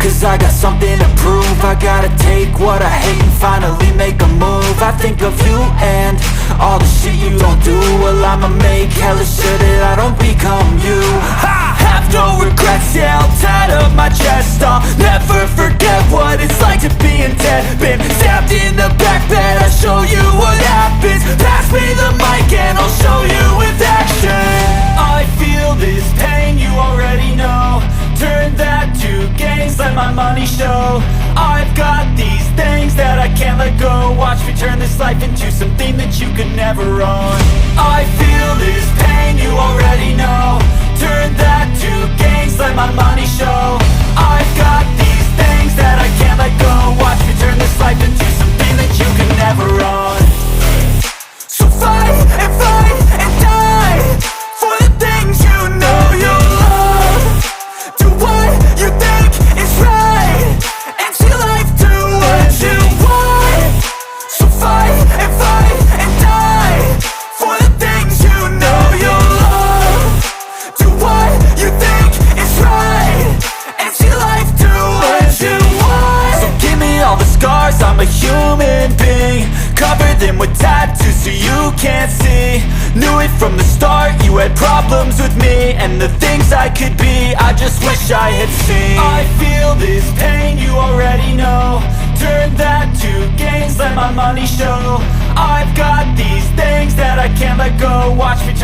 cause I got something to prove. I gotta take what I hate and finally make a move. I think of you and all the shit you don't do. Well, I'ma make hella sure that I don't become you. I have no regrets, yeah, I'll tie up my chest. I'll never forget what it's like to be in debt. Been stabbed in the back bed, I'll show you what happens. Pass me the mic and I'll show you with action. I feel this pain, you already know. Turn that to gains, let my money show. I've got these things that I can't let go. Watch me turn this life into something that you could never own. I feel this pain, you already know. Turn that to gains, let my money show. I've got these things that I can't let go. Watch me turn this life into something that you could never own. So fight and die for the things you know you love. Do what you think is right and see life do what you want. So fight and die for the things you know you love. Do what you think is right and see life do what you want. So give me all the scars, I'm a human being. Cover them with tattoos so you can't see. Knew it from the start, you had problems with me and the things I could be, I just wish I had seen. I feel this pain, you already know. Turn that to gains, let my money show. I've got these things that I can't let go. Watch me turn